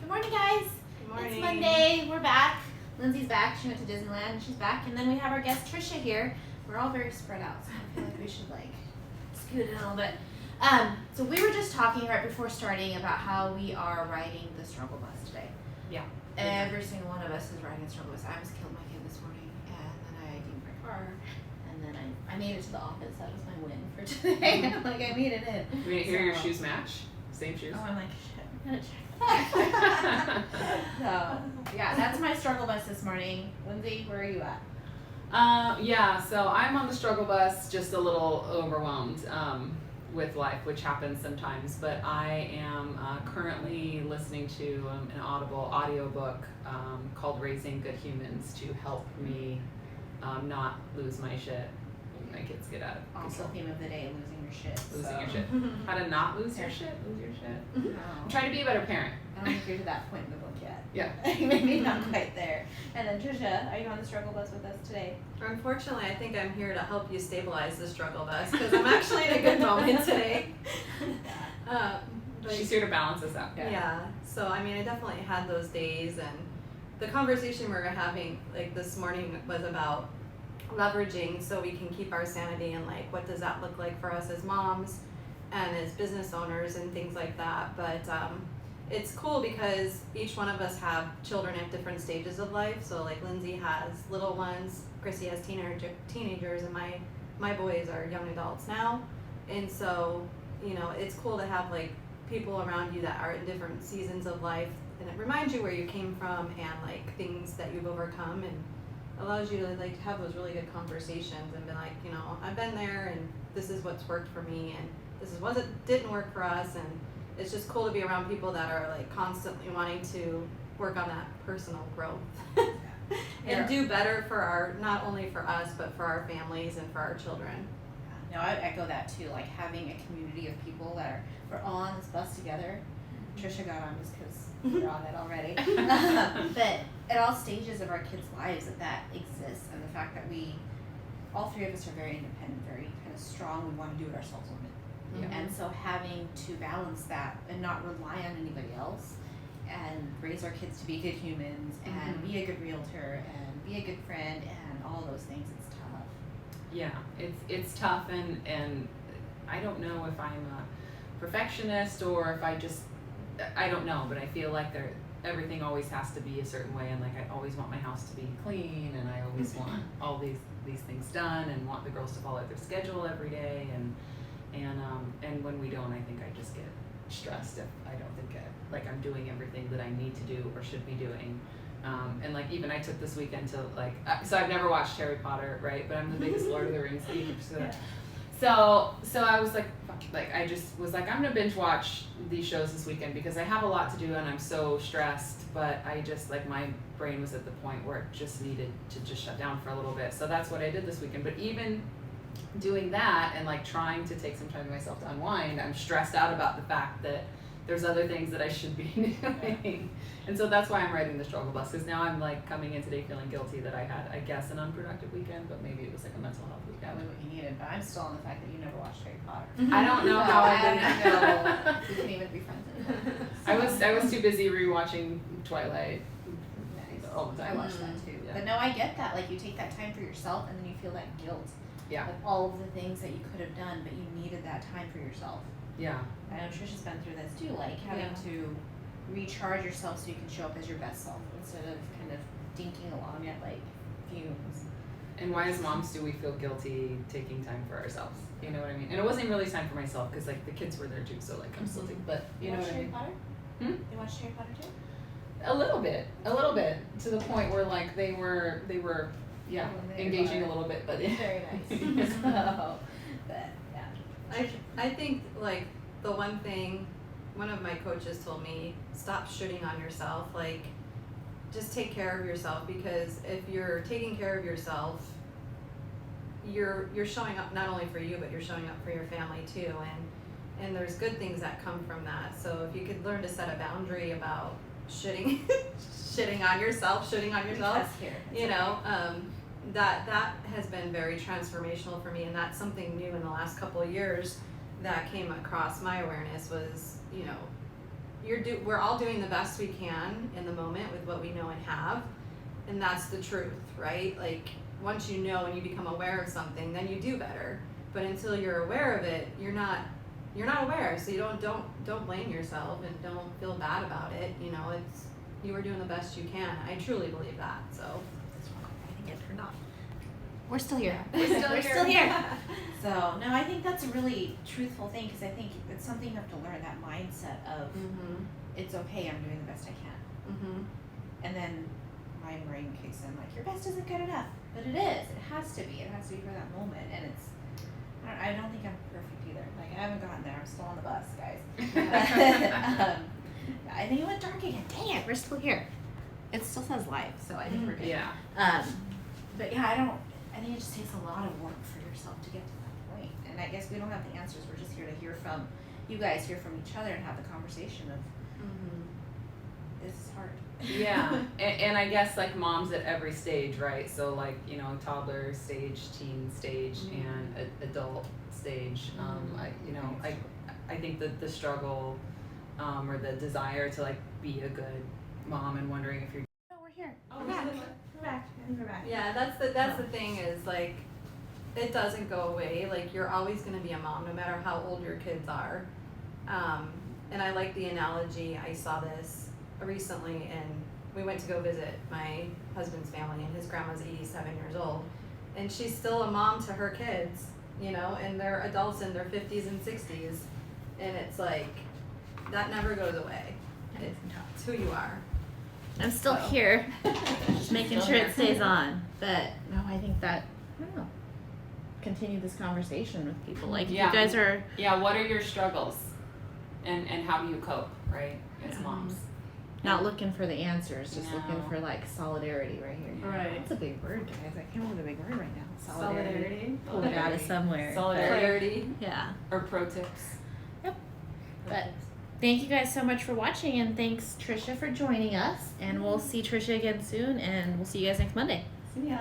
Good morning, guys. Good morning. It's Monday. We're back. Lindsay's back. She went to Disneyland and she's back. And then we have our guest Trisha here. We're all very spread out, so I feel like we should scoot in a little bit. So we were just talking right before starting about how we are riding the struggle bus today. Yeah. Every single one of us is riding a struggle bus. I almost killed my kid this morning, and then I dinged my car, and then I made it to the office. That was my win for today. I made it in. You didn't hear your shoes match? Same shoes? Oh, I'm like, shit, I'm gonna check. So, yeah, that's my struggle bus this morning. Lindsay, where are you at? So I'm on the struggle bus, just a little overwhelmed with life, which happens sometimes, but I am currently listening to an audiobook called Raising Good Humans to help me not lose my shit when my kids get out of Also, theme of the day, losing your shit. Losing your shit. How to not lose your shit? Lose your shit. No. I'm trying to be a better parent. I don't think you're to that point in the book yet. Yeah. Maybe not quite there. And then Trisha, are you on the struggle bus with us today? Unfortunately, I think I'm here to help you stabilize the struggle bus because I'm actually in a good moment today. But She's here to balance us out. yeah. So I mean, I definitely had those days, and the conversation we were having this morning was about leveraging so we can keep our sanity and what does that look like for us as moms and as business owners and things like that. But it's cool because each one of us have children at different stages of life. So Lindsay has little ones, Chrissy has teenagers, and my boys are young adults now. And so, it's cool to have people around you that are in different seasons of life, and it reminds you where you came from and things that you've overcome, and allows you to have those really good conversations and be I've been there, and this is what's worked for me, and this is what didn't work for us. And it's just cool to be around people that are constantly wanting to work on that personal growth and do better for not only for us but for our families and for our children. No, I echo that too. Having a community of people that we're all on this bus together. Trisha got on just because we're on it already. But at all stages of our kids' lives that exists, and the fact that all three of us are very independent, very kind of strong. We want to do it ourselves. Yeah. And so having to balance that and not rely on anybody else, and raise our kids to be good humans and be a good realtor and be a good friend and all those things, it's tough. Yeah, it's tough, and I don't know if I'm a perfectionist or if I don't know, but I feel like everything always has to be a certain way, and I always want my house to be clean, and I always want all these things done, and want the girls to follow their schedule every day, and when we don't, I think I just get stressed if I don't think I'm doing everything that I need to do or should be doing. And even I took this weekend to so I've never watched Harry Potter, right? But I'm the biggest Lord of the Rings geek. So I was I just was I'm gonna binge watch these shows this weekend because I have a lot to do and I'm so stressed. But I just my brain was at the point where it just needed to just shut down for a little bit. So that's what I did this weekend. But even doing that and trying to take some time to myself to unwind, I'm stressed out about the fact that there's other things that I should be doing. And so that's why I'm riding the struggle bus, because now I'm coming in today feeling guilty that I had, I guess, an unproductive weekend, but maybe it was a mental health weekend. Probably what you needed, but I'm still on the fact that you never watched Harry Potter. I don't know how I didn't know. We couldn't even be friends anymore. I was too busy rewatching Twilight all the I time. watched that too. Yeah. But no, I get that. You take that time for yourself and then you feel that guilt. Yeah. Of all of the things that you could have done, but you needed that time for yourself. Yeah. I know Trisha's been through this too, having to recharge yourself so you can show up as your best self instead of kind of dinking along at fumes. And why as moms do we feel guilty taking time for ourselves? You know what I mean? And it wasn't really time for myself because the kids were there too, so I'm still taking, but you know what I mean? Potter? Hmm? You watched Harry Potter too? A little bit, to the point where they were engaging a little bit, but very nice. So, but yeah. I think the one thing one of my coaches told me, stop shooting on yourself. Just take care of yourself, because if you're taking care of yourself, you're showing up not only for you, but you're showing up for your family too, and there's good things that come from that. So if you could learn to set a boundary about shitting on yourself, that has been very transformational for me, and that's something new in the last couple of years that came across my awareness was, we're all doing the best we can in the moment with what we know and have, and that's the truth, right? Like once you know and you become aware of something, then you do better. But until you're aware of it, you're not aware. So you don't blame yourself and don't feel bad about it. You know, it's you were doing the best you can. I truly believe that. So I think it turned off. We're still here. We're still here. So no, I think that's a really truthful thing because I think it's something you have to learn, that mindset of it's okay, I'm doing the best I can. And then my brain kicks in like, your best isn't good enough, but it is. It has to be. It has to be for that moment, and it's. I don't think I'm perfect either. Like I haven't gotten there. I'm still on the bus, guys. I think it went dark again. Dang it, we're still here. It still says live, so I think we're good. Yeah. But yeah, I think it just takes a lot of work for yourself to get to that point. And I guess we don't have the answers. We're just here to hear from you guys, hear from each other, and have the conversation of this is hard. Yeah, and I guess like moms at every stage, right? So like, you know, toddler stage, teen stage, and adult stage. I think that the struggle or the desire to like be a good mom and wondering if you're. Oh, we're here. Oh, we're back. We're back. I think we're back. Yeah, that's the thing is like, it doesn't go away. Like you're always gonna be a mom, no matter how old your kids are. And I like the analogy. I saw this recently, and we went to go visit my husband's family, and his grandma's 87 years old, and she's still a mom to her kids, you know, and they're adults in their 50s and 60s, and it's like that never goes away. It's who you are. I'm still So. here, just making Still sure here. it stays on. But no, I think that I don't know. Continue this conversation with people. Like Yeah. you guys are Yeah, what are your struggles, and how do you cope, right, as moms? not looking for the answers, just No. looking for like solidarity right here. Right. That's a big word, guys. I can't remember the big word right now. Solidarity. Pulled it out of somewhere. Solidarity. Clarity. Yeah. Or pro tips. Yep. Pro But- tips. Thank you guys so much for watching, and thanks Trisha for joining us. And we'll see Trisha again soon, and we'll see you guys next Monday. See ya.